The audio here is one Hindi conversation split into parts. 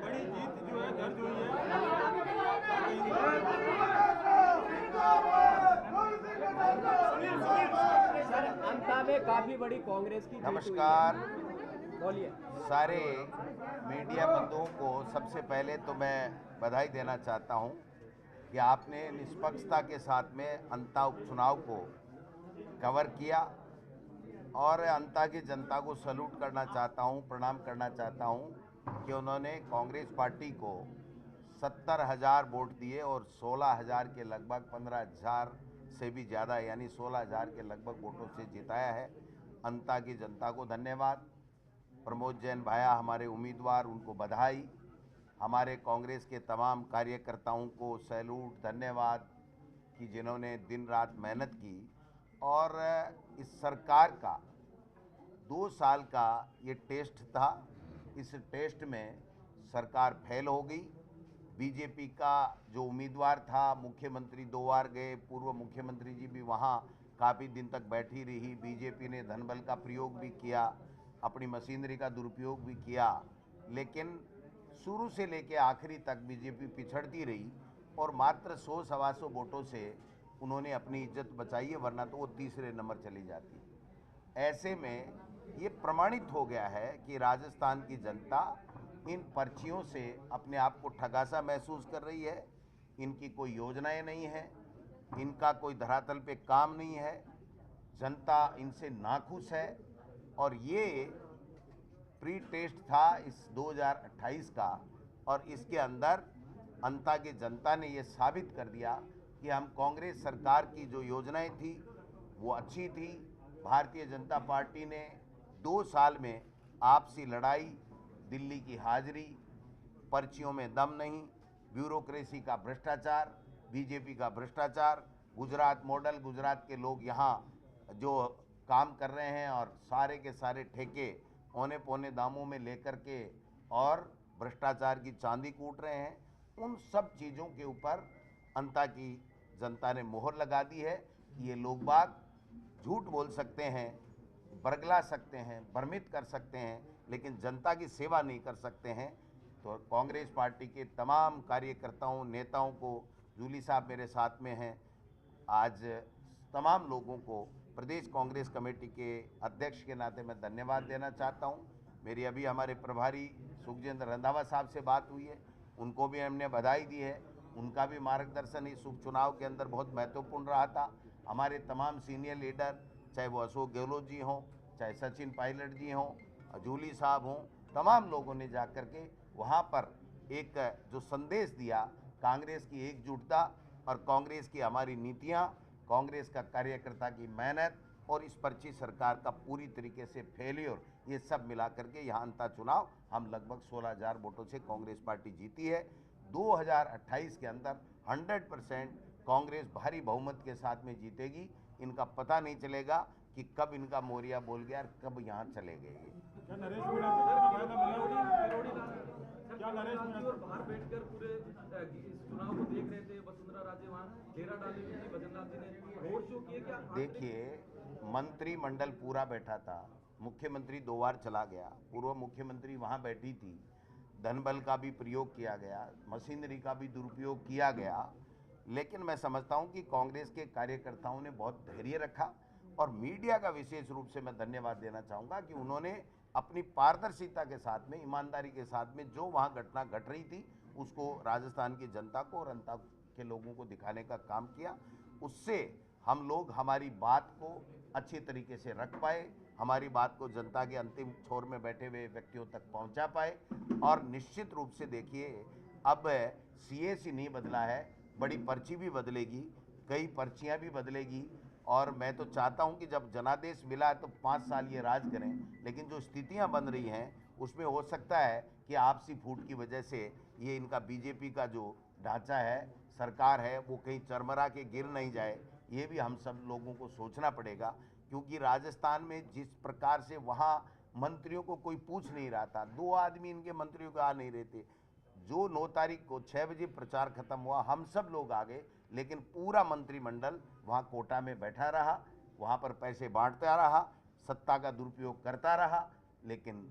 बड़ी जीत जो है दर्ज हुई है। सर अंता में काफी बड़ी कांग्रेस की जीत हुई है। नमस्कार बोलिए। सारे मीडिया बंधुओं को सबसे पहले तो मैं बधाई देना चाहता हूं कि आपने निष्पक्षता के साथ में अंता उपचुनाव को कवर किया और अंता की जनता को सैल्यूट करना चाहता हूं, प्रणाम करना चाहता हूं कि उन्होंने कांग्रेस पार्टी को 70,000 वोट दिए और 16,000 के लगभग 15,000 से भी ज़्यादा यानी 16,000 के लगभग वोटों से जिताया है। अंता की जनता को धन्यवाद। प्रमोद जैन भाया हमारे उम्मीदवार, उनको बधाई। हमारे कांग्रेस के तमाम कार्यकर्ताओं को सैल्यूट, धन्यवाद कि जिन्होंने दिन रात मेहनत की। और इस सरकार का 2 साल का ये टेस्ट था। इस टेस्ट में सरकार फेल हो गई। बीजेपी का जो उम्मीदवार था, मुख्यमंत्री 2 बार गए, पूर्व मुख्यमंत्री जी भी वहाँ काफ़ी दिन तक बैठी रही। बीजेपी ने धनबल का प्रयोग भी किया, अपनी मशीनरी का दुरुपयोग भी किया, लेकिन शुरू से लेकर आखिरी तक बीजेपी पिछड़ती रही और मात्र 100-125 वोटों से उन्होंने अपनी इज्जत बचाई है, वरना तो वो तीसरे नंबर चली जाती। ऐसे में ये प्रमाणित हो गया है कि राजस्थान की जनता इन पर्चियों से अपने आप को ठगासा महसूस कर रही है। इनकी कोई योजनाएं नहीं है, इनका कोई धरातल पे काम नहीं है, जनता इनसे नाखुश है। और ये प्री टेस्ट था इस 2028 का और इसके अंदर अंता की जनता ने ये साबित कर दिया कि हम कांग्रेस सरकार की जो योजनाएं थी वो अच्छी थी। भारतीय जनता पार्टी ने 2 साल में आपसी लड़ाई, दिल्ली की हाजिरी, पर्चियों में दम नहीं, ब्यूरोक्रेसी का भ्रष्टाचार, बीजेपी का भ्रष्टाचार, गुजरात मॉडल, गुजरात के लोग यहाँ जो काम कर रहे हैं और सारे के सारे ठेके औने पौने दामों में लेकर के और भ्रष्टाचार की चांदी कूट रहे हैं, उन सब चीज़ों के ऊपर अंता की जनता ने मोहर लगा दी है कि ये लोग बाग झूठ बोल सकते हैं, बरगला सकते हैं, भ्रमित कर सकते हैं, लेकिन जनता की सेवा नहीं कर सकते हैं। तो कांग्रेस पार्टी के तमाम कार्यकर्ताओं, नेताओं को, जूली साहब मेरे साथ में हैं, आज तमाम लोगों को प्रदेश कांग्रेस कमेटी के अध्यक्ष के नाते मैं धन्यवाद देना चाहता हूं। मेरी अभी हमारे प्रभारी सुखजिंदर रंधावा साहब से बात हुई है, उनको भी हमने बधाई दी है। उनका भी मार्गदर्शन इस उपचुनाव के अंदर बहुत महत्वपूर्ण रहा था। हमारे तमाम सीनियर लीडर, चाहे वो अशोक गहलोत जी हों, चाहे सचिन पायलट जी हों, जूली साहब हों, तमाम लोगों ने जाकर के वहाँ पर एक जो संदेश दिया, कांग्रेस की एकजुटता और कांग्रेस की हमारी नीतियाँ, कांग्रेस का कार्यकर्ता की मेहनत और इस पर्ची सरकार का पूरी तरीके से फेल्योर, ये सब मिला करके यहाँ अंता चुनाव हम लगभग 16,000 वोटों से कांग्रेस पार्टी जीती है। 2028 के अंदर 100% कांग्रेस भारी बहुमत के साथ में जीतेगी। इनका पता नहीं चलेगा कि कब इनका मोरिया बोल गया और कब यहाँ चले गए। क्या नरेश मीणा से जितना फायदा मिला? क्या नरेश मीणा और बाहर बैठकर पूरे इस चुनाव को देख रहे थे? वसुंधरा राजे वहाँ डेरा डाली हुई थी, भजनलाल जी ने रोड शो किए। क्या देखिए, मंत्रिमंडल पूरा बैठा था, मुख्यमंत्री 2 बार चला गया, पूर्व मुख्यमंत्री वहाँ बैठी थी, धनबल का भी प्रयोग किया गया, मशीनरी का भी दुरुपयोग किया गया, लेकिन मैं समझता हूँ कि कांग्रेस के कार्यकर्ताओं ने बहुत धैर्य रखा। और मीडिया का विशेष रूप से मैं धन्यवाद देना चाहूँगा कि उन्होंने अपनी पारदर्शिता के साथ में, ईमानदारी के साथ में जो वहाँ घटना घट रही थी उसको राजस्थान की जनता को और अंता के लोगों को दिखाने का काम किया। उससे हम लोग हमारी बात को अच्छी तरीके से रख पाए, हमारी बात को जनता के अंतिम छोर में बैठे हुए व्यक्तियों तक पहुंचा पाए। और निश्चित रूप से देखिए, अब सीएसी नहीं बदला है, बड़ी पर्ची भी बदलेगी, कई पर्चियां भी बदलेगी। और मैं तो चाहता हूं कि जब जनादेश मिला है तो 5 साल ये राज करें, लेकिन जो स्थितियां बन रही हैं उसमें हो सकता है कि आपसी फूट की वजह से ये इनका बीजेपी का जो ढांचा है, सरकार है, वो कहीं चरमरा के गिर नहीं जाए। ये भी हम सब लोगों को सोचना पड़ेगा, क्योंकि राजस्थान में जिस प्रकार से वहाँ मंत्रियों को कोई पूछ नहीं रहा था, 2 आदमी इनके मंत्रियों को आ नहीं रहे थे, जो 9 तारीख को 6 बजे प्रचार खत्म हुआ, हम सब लोग आ गए, लेकिन पूरा मंत्रिमंडल वहाँ कोटा में बैठा रहा, वहाँ पर पैसे बांटता रहा, सत्ता का दुरुपयोग करता रहा। लेकिन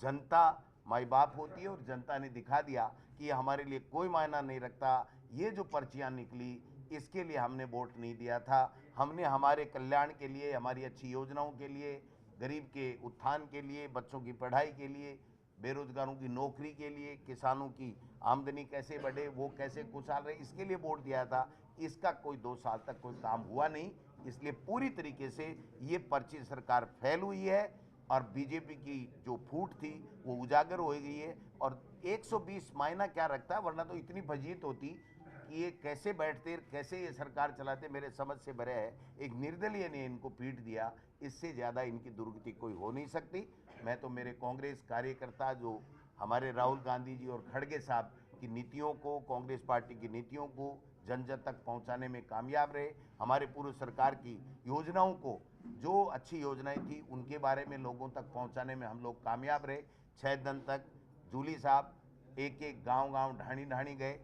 जनता माई बाप होती है और जनता ने दिखा दिया कि हमारे लिए कोई मायना नहीं रखता। ये जो पर्चियाँ निकली, इसके लिए हमने वोट नहीं दिया था। हमने हमारे कल्याण के लिए, हमारी अच्छी योजनाओं के लिए, गरीब के उत्थान के लिए, बच्चों की पढ़ाई के लिए, बेरोजगारों की नौकरी के लिए, किसानों की आमदनी कैसे बढ़े, वो कैसे खुशहाल रहे, इसके लिए वोट दिया था। इसका कोई 2 साल तक कोई काम हुआ नहीं, इसलिए पूरी तरीके से ये पर्ची सरकार फैल हुई है और बीजेपी की जो फूट थी वो उजागर हो गई है। और 120 मायना क्या रखता है, वरना तो इतनी फजीत होती कि ये कैसे बैठते, कैसे ये सरकार चलाते, मेरे समझ से भरे है। एक निर्दलीय ने इनको पीट दिया, इससे ज़्यादा इनकी दुर्गति कोई हो नहीं सकती। मैं तो मेरे कांग्रेस कार्यकर्ता जो हमारे राहुल गांधी जी और खड़गे साहब की नीतियों को, कांग्रेस पार्टी की नीतियों को जन जन तक पहुंचाने में कामयाब रहे। हमारे पूर्व सरकार की योजनाओं को, जो अच्छी योजनाएं थी उनके बारे में लोगों तक पहुंचाने में हम लोग कामयाब रहे। 6 दिन तक जूली साहब एक एक गांव-गांव, ढाणी-ढाणी गए।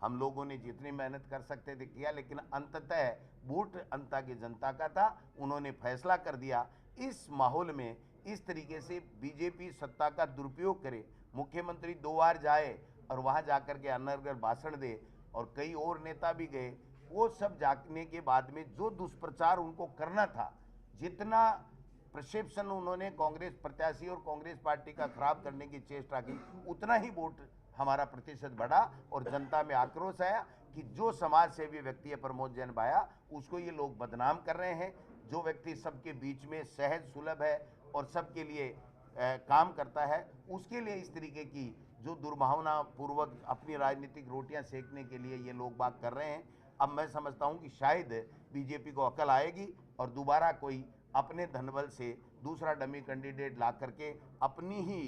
हम लोगों ने जितनी मेहनत कर सकते थे किया, लेकिन अंततः वोट अंता की जनता का था। उन्होंने फैसला कर दिया। इस माहौल में इस तरीके से बीजेपी सत्ता का दुरुपयोग करे, मुख्यमंत्री 2 बार जाए और वहाँ जाकर के अनर्गल भाषण दे, और कई और नेता भी गए, वो सब जाने के बाद में जो दुष्प्रचार उनको करना था, जितना प्रक्षेपण उन्होंने कांग्रेस प्रत्याशी और कांग्रेस पार्टी का खराब करने की चेष्टा की, उतना ही वोट हमारा प्रतिशत बढ़ा और जनता में आक्रोश आया कि जो समाज सेवी व्यक्ति है प्रमोद जैन भाया, उसको ये लोग बदनाम कर रहे हैं। जो व्यक्ति सबके बीच में सहज सुलभ है और सबके लिए काम करता है, उसके लिए इस तरीके की जो दुर्भावना पूर्वक अपनी राजनीतिक रोटियां सेकने के लिए ये लोग बात कर रहे हैं। अब मैं समझता हूं कि शायद बीजेपी को अकल आएगी और दोबारा कोई अपने धनबल से दूसरा डमी कैंडिडेट ला करके अपनी ही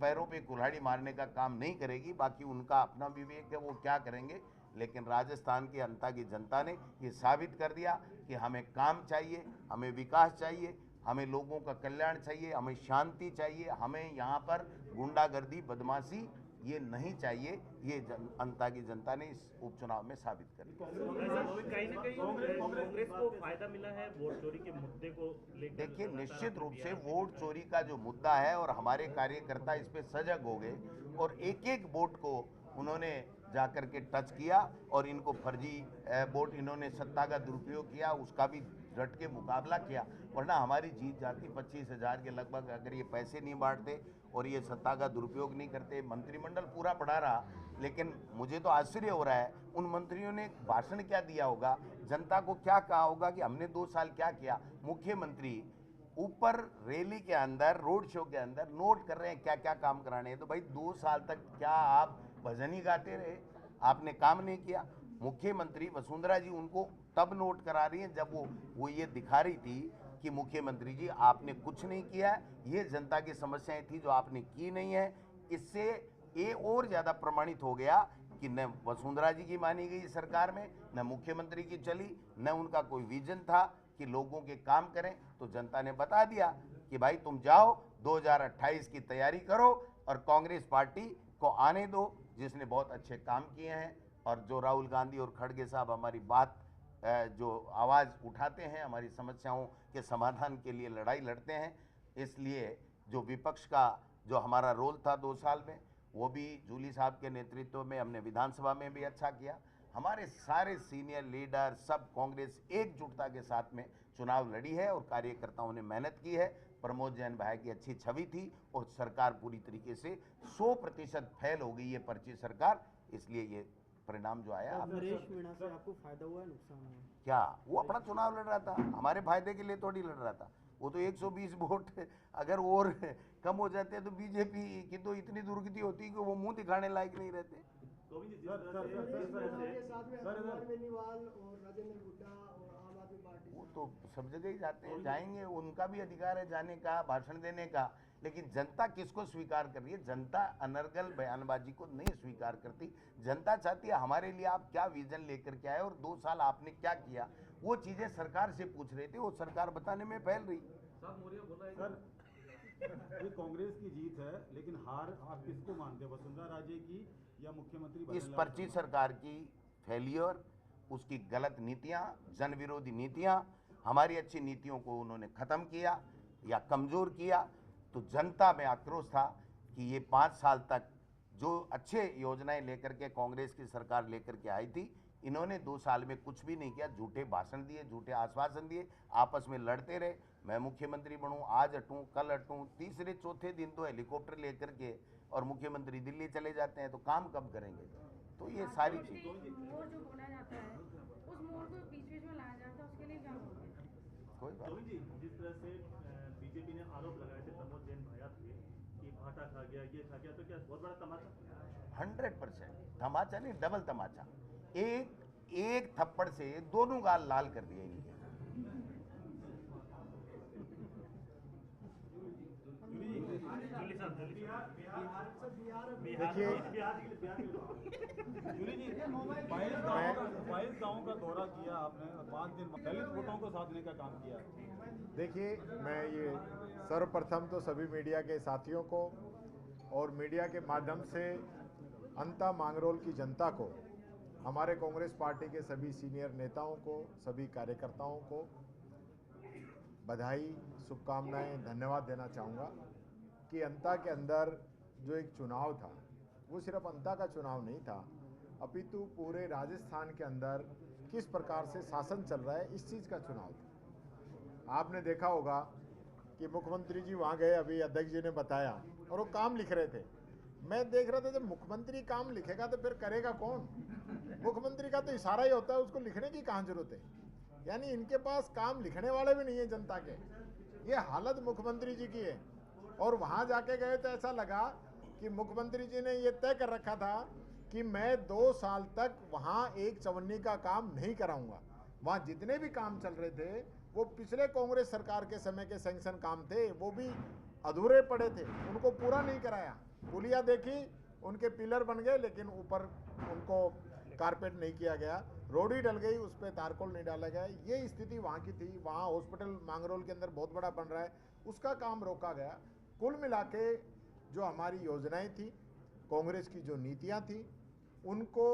पैरों पे कुल्हाड़ी मारने का काम नहीं करेगी। बाकी उनका अपना विवेक है, वो क्या करेंगे। लेकिन राजस्थान की अंता की जनता ने ये साबित कर दिया कि हमें काम चाहिए, हमें विकास चाहिए, हमें लोगों का कल्याण चाहिए, हमें शांति चाहिए, हमें यहाँ पर गुंडागर्दी, बदमाशी ये नहीं चाहिए। ये अंता की जनता ने इस उपचुनाव में साबित कर दिया। कहीं ना कहीं कांग्रेस को फायदा मिला है वोट चोरी के मुद्दे को लेकर। देखिए, निश्चित रूप से वोट चोरी का जो मुद्दा है और हमारे कार्यकर्ता इस पे सजग हो गए और एक एक वोट को उन्होंने जाकर के टच किया और इनको फर्जी वोट, इन्होंने सत्ता का दुरुपयोग किया, उसका भी डट के मुकाबला किया। वरना हमारी जीत जाती 25,000 के लगभग अगर ये पैसे नहीं बांटते और ये सत्ता का दुरुपयोग नहीं करते। मंत्रिमंडल पूरा पड़ा रहा, लेकिन मुझे तो आश्चर्य हो रहा है उन मंत्रियों ने भाषण क्या दिया होगा, जनता को क्या कहा होगा कि हमने 2 साल क्या किया। मुख्यमंत्री ऊपर रैली के अंदर, रोड शो के अंदर नोट कर रहे हैं क्या क्या काम कराने हैं। तो भाई 2 साल तक क्या आप भजन ही गाते रहे, आपने काम नहीं किया। मुख्यमंत्री वसुंधरा जी उनको तब नोट करा रही हैं जब वो ये दिखा रही थी कि मुख्यमंत्री जी आपने कुछ नहीं किया, ये जनता की समस्याएं थी जो आपने की नहीं है। इससे ये और ज़्यादा प्रमाणित हो गया कि न वसुंधरा जी की मानी गई सरकार में, न मुख्यमंत्री की चली, न उनका कोई विजन था कि लोगों के काम करें। तो जनता ने बता दिया कि भाई तुम जाओ 2028 की तैयारी करो और कांग्रेस पार्टी को आने दो, जिसने बहुत अच्छे काम किए हैं। और जो राहुल गांधी और खड़गे साहब हमारी बात जो आवाज़ उठाते हैं, हमारी समस्याओं के समाधान के लिए लड़ाई लड़ते हैं, इसलिए जो विपक्ष का जो हमारा रोल था 2 साल में, वो भी जूली साहब के नेतृत्व में हमने विधानसभा में भी अच्छा किया। हमारे सारे सीनियर लीडर सब कांग्रेस एकजुटता के साथ में चुनाव लड़ी है और कार्यकर्ताओं ने मेहनत की है। प्रमोद जैन भाई की अच्छी छवि थी और सरकार पूरी तरीके से 100% फेल हो गई है पर्ची सरकार, इसलिए ये परिणाम जो आया। नरेश मीणा से आपको फायदा हुआ, नुकसान हुआ? क्या वो अपना चुनाव लड़ रहा था, हमारे फायदे के लिए थोड़ी लड़ रहा था। वो तो 120 वोट अगर और कम हो जाते हैं तो बीजेपी की तो इतनी दुर्गति होती कि वो मुंह दिखाने लायक नहीं रहते। वो तो सब जगह ही जाते हैं, जाएंगे, उनका भी अधिकार है जाने का, भाषण देने का। लेकिन जनता किसको स्वीकार कर रही है? जनता अनर्गल बयानबाजी को नहीं स्वीकार करती। जनता चाहती है हमारे लिए आप क्या विजन लेकर के आए और 2 साल आपने क्या किया, वो चीजें सरकार से पूछ रहे थे, वो सरकार बताने में फैल रही। सर, ये कांग्रेस की जीत है, लेकिन हार आप किसको मानते हैं, वसुंधरा राजे की या मुख्यमंत्री इस भजन लाल पर्ची सरकार की फेलियर, उसकी गलत नीतियां, जन विरोधी नीतियां, हमारी अच्छी नीतियों को उन्होंने खत्म किया या कमजोर किया। तो जनता में आक्रोश था कि ये 5 साल तक जो अच्छे योजनाएं लेकर के कांग्रेस की सरकार लेकर के आई थी, इन्होंने 2 साल में कुछ भी नहीं किया। झूठे भाषण दिए, झूठे आश्वासन दिए, आपस में लड़ते रहे। मैं मुख्यमंत्री बनूं, आज हटूं, कल हटूं, तीसरे चौथे दिन तो हेलीकॉप्टर लेकर के और मुख्यमंत्री दिल्ली चले जाते हैं, तो काम कब करेंगे? तो ये सारी चीज़ मोड़ जो बोला जाता है उस मोड़ को बीच बीच में लाया जाता है, उसके लिए क्या बोलते हैं? कोई बात जी, जिस तरह से बीजेपी ने आरोप लगाए थे प्रमोद जैन भाया थे कि भाटा खा गया, ये खा गया, तो क्या बहुत बड़ा तमाचा? 100% तमाचा नहीं, डबल तमाचा। एक थप्पड़ से दोनों गाल लाल कर दिए इनके। जूली जी, 22 गाँव का दौरा किया आपने, 5 दिन दलित वोटों को साधने का काम किया। देखिए, मैं ये सर्वप्रथम तो सभी मीडिया के साथियों को और मीडिया के माध्यम से अंता मांगरोल की जनता को, हमारे कांग्रेस पार्टी के सभी सीनियर नेताओं को, सभी कार्यकर्ताओं को बधाई, शुभकामनाएं, धन्यवाद देना चाहूँगा कि अंता के अंदर जो एक चुनाव था, वो सिर्फ अंता का चुनाव नहीं था, अपितु पूरे राजस्थान के अंदर किस प्रकार से शासन चल रहा है, इस चीज़ का चुनाव था। आपने देखा होगा कि मुख्यमंत्री जी वहाँ गए, अभी अध्यक्ष जी ने बताया, और वो काम लिख रहे थे। मैं देख रहा था, जब मुख्यमंत्री काम लिखेगा तो फिर करेगा कौन? मुख्यमंत्री का तो इशारा ही होता है, उसको लिखने की कहाँ जरूरत है? यानी इनके पास काम लिखने वाले भी नहीं है जनता के। ये हालत मुख्यमंत्री जी की है। और वहाँ जाके गए तो ऐसा लगा कि मुख्यमंत्री जी ने ये तय कर रखा था कि मैं 2 साल तक वहाँ एक चवन्नी का काम नहीं कराऊंगा। वहाँ जितने भी काम चल रहे थे वो पिछले कांग्रेस सरकार के समय के सैंक्शन काम थे, वो भी अधूरे पड़े थे, उनको पूरा नहीं कराया। पुलिया देखी, उनके पिलर बन गए, लेकिन ऊपर उनको कारपेट नहीं किया गया। रोडी डल गई, उस पर तारकोल नहीं डाला गया। ये स्थिति वहाँ की थी। वहाँ हॉस्पिटल मांगरोल के अंदर बहुत बड़ा बन रहा है, उसका काम रोका गया। कुल मिला के जो हमारी योजनाएं थी, कांग्रेस की जो नीतियां थी, उनको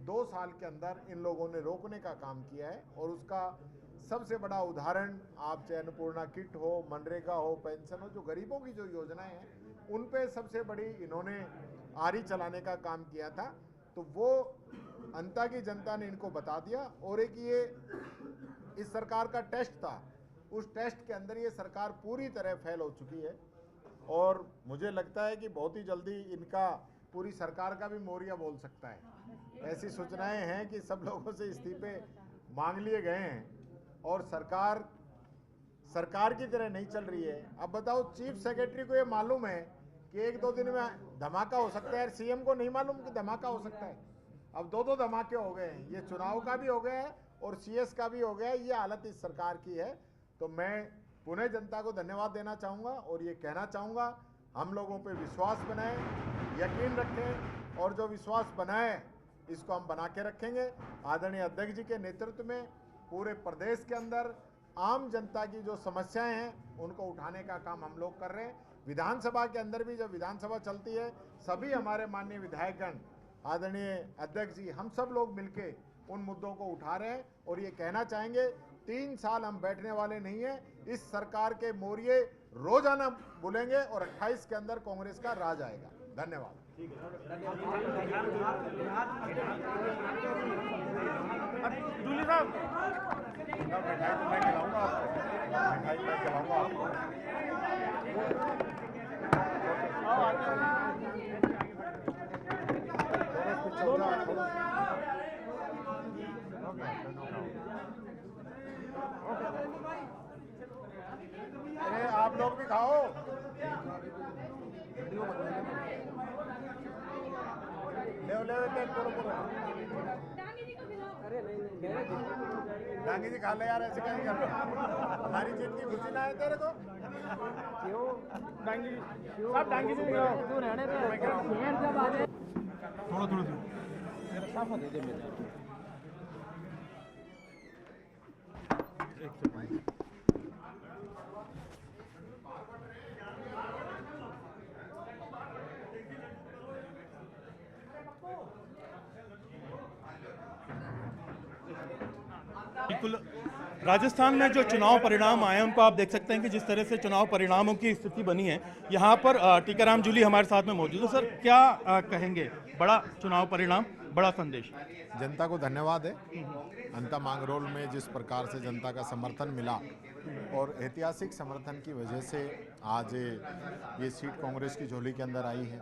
2 साल के अंदर इन लोगों ने रोकने का काम किया है। और उसका सबसे बड़ा उदाहरण, आप चाहे अन्नपूर्णा किट हो, मनरेगा हो, पेंशन हो, जो गरीबों की जो योजनाएं हैं, उन पे सबसे बड़ी इन्होंने आरी चलाने का काम किया था। तो वो अंता की जनता ने इनको बता दिया। और एक ये इस सरकार का टेस्ट था, उस टेस्ट के अंदर ये सरकार पूरी तरह फेल हो चुकी है। और मुझे लगता है कि बहुत ही जल्दी इनका पूरी सरकार का भी मोरिया बोल सकता है। ऐसी सूचनाएं हैं कि सब लोगों से इस्तीफे मांग लिए गए हैं और सरकार की तरह नहीं चल रही है। अब बताओ, चीफ सेक्रेटरी को ये मालूम है कि 1-2 दिन में धमाका हो सकता है, सीएम को नहीं मालूम कि धमाका हो सकता है। अब 2 धमाके हो गए हैं, ये चुनाव का भी हो गया है और सीएस का भी हो गया है। ये हालत इस सरकार की है। तो मैं पुनः जनता को धन्यवाद देना चाहूँगा और ये कहना चाहूँगा, हम लोगों पे विश्वास बनाएं, यकीन रखें, और जो विश्वास बनाए इसको हम बना के रखेंगे। आदरणीय अध्यक्ष जी के नेतृत्व में पूरे प्रदेश के अंदर आम जनता की जो समस्याएं हैं उनको उठाने का काम हम लोग कर रहे हैं। विधानसभा के अंदर भी जब विधानसभा चलती है, सभी हमारे माननीय विधायकगण, आदरणीय अध्यक्ष जी, हम सब लोग मिलके उन मुद्दों को उठा रहे हैं। और ये कहना चाहेंगे, 3 साल हम बैठने वाले नहीं हैं। इस सरकार के मोरिये रोजाना बोलेंगे और 28 के अंदर कांग्रेस का राज आएगा। धन्यवाद। जूली साहब, मिठाई तो मैं खिलाऊंगा आपको, मिठाई मैं खिलाऊंगा आपको। अरे आप लोग भी खाओ। ले डांगी जी को खिलाओ। डांगी जी खा ले यार, ऐसे क्या नहीं करना। हमारी जीत की खुशी ना है तेरे को? क्यों डांगी सब डांगी जी दूर रहने पे थोड़ा साफ दे दे मेरे। एक बिल्कुल, राजस्थान में जो चुनाव परिणाम आए उनको आप देख सकते हैं कि जिस तरह से चुनाव परिणामों की स्थिति बनी है। यहाँ पर टीकाराम जूली हमारे साथ में मौजूद है। सर, क्या कहेंगे? बड़ा चुनाव परिणाम, बड़ा संदेश। जनता को धन्यवाद है। अंता मांगरोल में जिस प्रकार से जनता का समर्थन मिला और ऐतिहासिक समर्थन की वजह से आज ये सीट कांग्रेस की झोली के अंदर आई है।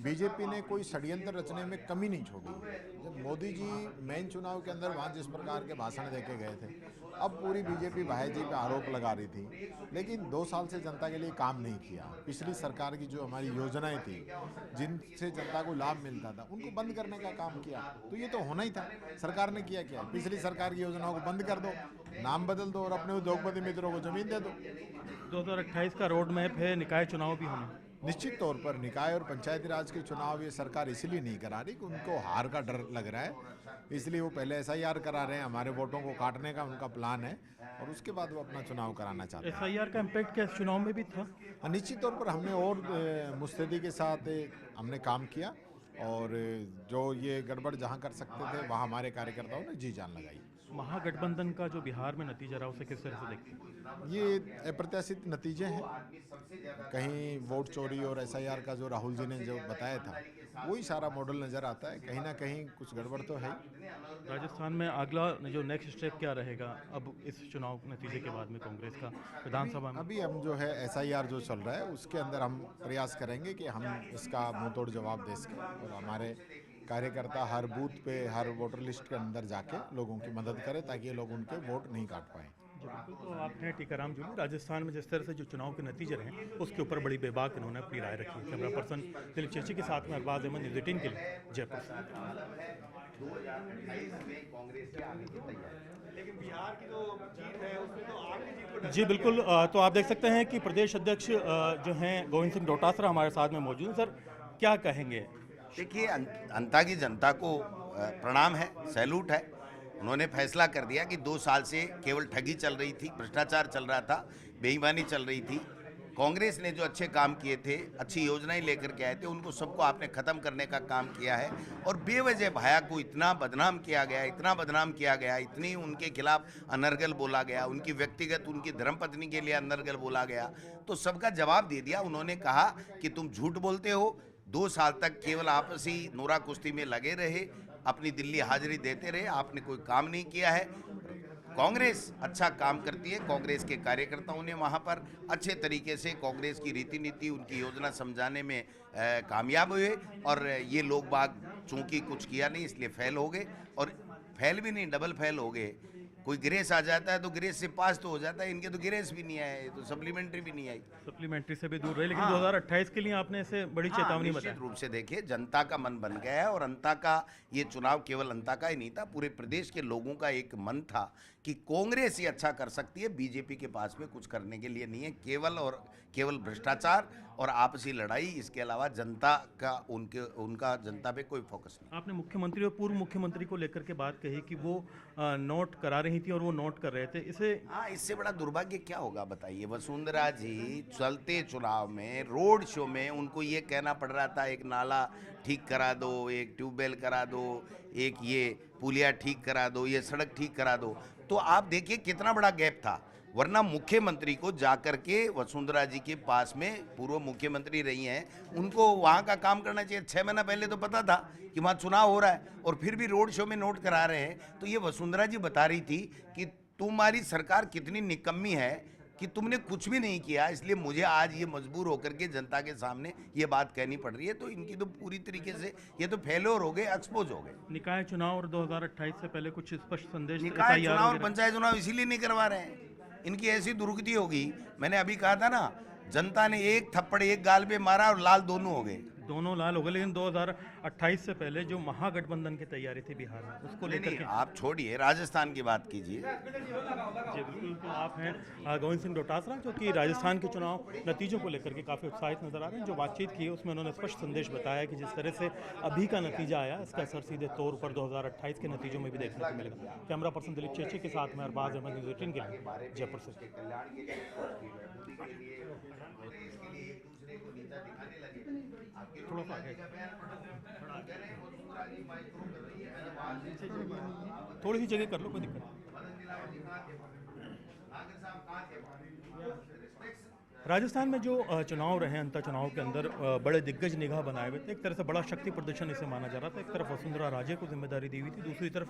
बीजेपी ने कोई षड्यंत्र रचने में कमी नहीं छोड़ी। जब मोदी जी मेन चुनाव के अंदर वहाँ जिस प्रकार के भाषण देके गए थे, अब पूरी बीजेपी भाई जी पे आरोप लगा रही थी, लेकिन 2 साल से जनता के लिए काम नहीं किया। पिछली सरकार की जो हमारी योजनाएं थी, जिनसे जनता को लाभ मिलता था, उनको बंद करने का काम किया। तो ये तो होना ही था। सरकार ने किया क्या? पिछली सरकार की योजनाओं को बंद कर दो, नाम बदल दो और अपने उद्योगपति मित्रों को जमीन दे दो। 2028 का रोड मैप है, निकाय चुनाव भी होने। निश्चित तौर पर निकाय और पंचायती राज के चुनाव ये सरकार इसलिए नहीं करा रही कि उनको हार का डर लग रहा है, इसलिए वो पहले SIR करा रहे हैं। हमारे वोटों को काटने का उनका प्लान है और उसके बाद वो अपना चुनाव कराना चाहते हैं। SIR का इम्पैक्ट क्या इस चुनाव में भी था? निश्चित तौर पर हमने और मुस्तैदी के साथ हमने काम किया और जो ये गड़बड़ जहाँ कर सकते थे वहाँ हमारे कार्यकर्ताओं ने जी जान लगाई। महागठबंधन का जो बिहार में नतीजा रहा उसे किस तरह से देखते हैं? ये अप्रत्याशित नतीजे हैं। कहीं वोट चोरी और SIR का जो राहुल जी ने जो बताया था वही सारा मॉडल नज़र आता है। कहीं ना कहीं कुछ गड़बड़ तो है। राजस्थान में अगला जो नेक्स्ट स्टेप क्या रहेगा अब इस चुनाव नतीजे के बाद में कांग्रेस का विधानसभा में? अभी हम जो है SIR जो चल रहा है उसके अंदर हम प्रयास करेंगे कि हम इसका मुंह तोड़ जवाब दे सकें और हमारे कार्यकर्ता हर बूथ पे हर वोटर लिस्ट के अंदर जाके लोगों की मदद करें ताकि ये लोग उनके वोट नहीं काट पाएँ। जी बिल्कुल। तो आप हैं टीकाराम जूली, राजस्थान में जिस तरह से जो चुनाव के नतीजे रहे उसके ऊपर बड़ी बेबाक इन्होंने अपनी राय रखी है। कैमरा पर्सन दिलीप चेची के साथ में अरबाज अहमद, न्यूज़ 18 के लिए जयपुर से। जी बिल्कुल। तो आप देख सकते हैं कि प्रदेश अध्यक्ष जो हैं गोविंद सिंह डोटासरा हमारे साथ में मौजूद हैं। सर, क्या कहेंगे? देखिए, अंता की जनता को प्रणाम है, सैल्यूट है। उन्होंने फैसला कर दिया कि 2 साल से केवल ठगी चल रही थी, भ्रष्टाचार चल रहा था, बेईमानी चल रही थी। कांग्रेस ने जो अच्छे काम किए थे, अच्छी योजनाएं लेकर के आए थे, उनको सबको आपने ख़त्म करने का काम किया है। और बेवजह भाया को इतना बदनाम किया गया, इतना बदनाम किया गया, इतनी उनके खिलाफ अनर्गल बोला गया, उनकी व्यक्तिगत उनकी धर्मपत्नी के लिए अनर्गल बोला गया, तो सबका जवाब दे दिया। उन्होंने कहा कि तुम झूठ बोलते हो। 2 साल तक केवल आपसी नोरा कुश्ती में लगे रहे, अपनी दिल्ली हाजिरी देते रहे, आपने कोई काम नहीं किया है। कांग्रेस अच्छा काम करती है। कांग्रेस के कार्यकर्ताओं ने वहाँ पर अच्छे तरीके से कांग्रेस की रीति नीति, उनकी योजना समझाने में कामयाब हुए और ये लोग बाग चूंकि कुछ किया नहीं इसलिए फेल हो गए, और फेल भी नहीं, डबल फेल हो गए। कोई ग्रेस आ जाता है तो ग्रेस से पास तो हो जाता है, इनके तो ग्रेस भी नहीं आए, तो सप्लीमेंट्री भी नहीं आई। सप्लीमेंट्री से भी दूर रहे, लेकिन 2028 के लिए आपने इसे बड़ी चेतावनी बताई। निश्चित रूप से देखिए, जनता का मन बन गया है और अंता का ये चुनाव केवल अंता का ही नहीं था, पूरे प्रदेश के लोगों का एक मन था कि कांग्रेस ही अच्छा कर सकती है, बीजेपी के पास में कुछ करने के लिए नहीं है, केवल भ्रष्टाचार और आपसी लड़ाई। इसके अलावा जनता का उनका जनता पे कोई फोकस नहीं। आपने मुख्यमंत्री और पूर्व मुख्यमंत्री को लेकर के बात कही कि वो नोट करा रही थी और वो नोट कर रहे थे, इससे बड़ा दुर्भाग्य क्या होगा बताइए। वसुंधरा जी चलते चुनाव में रोड शो में उनको ये कहना पड़ रहा था एक नाला ठीक करा दो, एक ट्यूबवेल करा दो, एक ये पुलिया ठीक करा दो, ये सड़क ठीक करा दो। तो आप देखिए कितना बड़ा गैप था। वरना मुख्यमंत्री को जाकर के वसुंधरा जी के पास में, पूर्व मुख्यमंत्री रही हैं, उनको वहाँ का काम करना चाहिए। 6 महीना पहले तो पता था कि वहाँ चुनाव हो रहा है और फिर भी रोड शो में नोट करा रहे हैं। तो ये वसुंधरा जी बता रही थी कि तुम्हारी सरकार कितनी निकम्मी है कि तुमने कुछ भी नहीं किया, इसलिए मुझे आज ये मजबूर होकर के जनता के सामने ये बात कहनी पड़ रही है। तो इनकी तो पूरी तरीके से ये तो फेल्योर हो गए, एक्सपोज हो गए। निकाय चुनाव और 2028 से पहले कुछ स्पष्ट संदेश? निकाय चुनाव और पंचायत चुनाव इसीलिए नहीं करवा रहे हैं, इनकी ऐसी दुर्गति होगी। मैंने अभी कहा था ना, जनता ने एक थप्पड़ एक गाल पे मारा और लाल दोनों हो गए, दोनों लाल हो गए। लेकिन 2028 से पहले जो महागठबंधन की तैयारी थी बिहार में, उसको लेकर के आप छोड़िए, राजस्थान की बात कीजिए। जी बिल्कुल। तो आप हैं गोविंद सिंह डोटासरा, जो कि राजस्थान के चुनाव नतीजों को लेकर के काफ़ी उत्साहित नजर आ रहे हैं। जो बातचीत की है उसमें उन्होंने स्पष्ट संदेश बताया कि जिस तरह से अभी का नतीजा आया, इसका असर सीधे तौर पर 2028 के नतीजों में भी देखने को मिलेगा। कैमरा पर्सन दिलीप चेची के साथ में अरबाज अहमद, न्यूज़ 18 के लिए जयपुर से। थोड़ा सा आगे, थोड़ी सी जगह कर लो, कोई दिक्कत नहीं। राजस्थान में जो चुनाव रहे अंतर चुनाव के अंदर बड़े दिग्गज निगाह बनाए हुए थे। एक तरह से बड़ा शक्ति प्रदर्शन इसे माना जा रहा था। एक तरफ वसुंधरा राजे को जिम्मेदारी दी हुई थी, दूसरी तरफ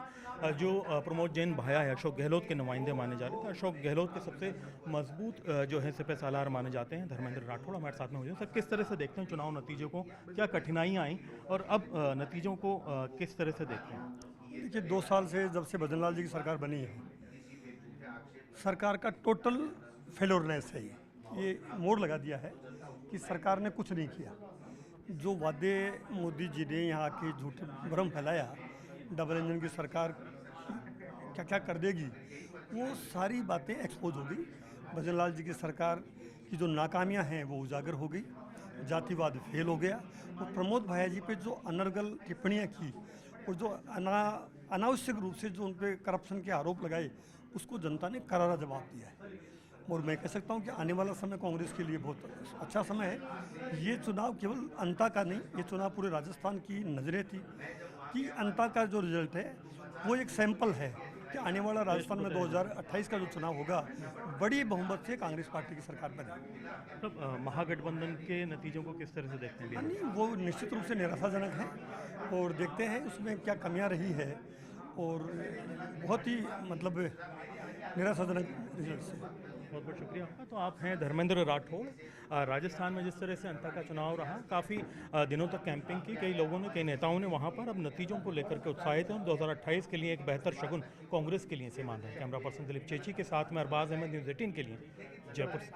जो प्रमोद जैन भाया है अशोक गहलोत के नुमाइंदे माने जा रहे थे। अशोक गहलोत के सबसे मजबूत जो है सिपह सालार माने जाते हैं धर्मेंद्र राठौड़ हमारे साथ में मौजूद हैं। सर, किस तरह से देखते हैं चुनाव नतीजों को, क्या कठिनाइयाँ आई और अब नतीजों को किस तरह से देखते हैं? देखिए, 2 साल से जब से भजनलाल जी की सरकार बनी है, सरकार का टोटल फेलोरनेस है। ये मोड़ लगा दिया है कि सरकार ने कुछ नहीं किया। जो वादे मोदी जी ने यहाँ आके झूठे भ्रम फैलाया, डबल इंजन की सरकार क्या क्या कर देगी, वो सारी बातें एक्सपोज हो गई। भजनलाल जी की सरकार की जो नाकामियाँ हैं वो उजागर हो गई, जातिवाद फेल हो गया। और प्रमोद भाया जी पे जो अनर्गल टिप्पणियाँ की और जो अनावश्यक रूप से जो उन पर करप्शन के आरोप लगाए, उसको जनता ने करारा जवाब दिया है। और मैं कह सकता हूं कि आने वाला समय कांग्रेस के लिए बहुत अच्छा समय है। ये चुनाव केवल अंता का नहीं, ये चुनाव पूरे राजस्थान की नज़रें थी कि अंता का जो रिजल्ट है वो एक सैंपल है कि आने वाला राजस्थान में 2028 का जो चुनाव होगा, बड़ी बहुमत से कांग्रेस पार्टी की सरकार बनेगी। मतलब महागठबंधन के नतीजों को किस तरह से देखते हैं? नहीं, वो निश्चित रूप से निराशाजनक है और देखते हैं उसमें क्या कमियां रही है और बहुत ही मतलब निराशाजनक रिजल्ट से। बहुत बहुत शुक्रिया आपका। तो आप हैं धर्मेंद्र राठौड़। राजस्थान में जिस तरह से अंतर का चुनाव रहा, काफ़ी दिनों तक कैंपिंग की कई लोगों ने, कई नेताओं ने वहाँ पर। अब नतीजों को लेकर के उत्साहित हैं। 2028 के लिए एक बेहतर शगुन कांग्रेस के लिए से मान रहे हैं। कैमरा पर्सन दिलीप चेची के साथ में अरबाज अहमद, न्यूज़ 18 के लिए जयपुर से।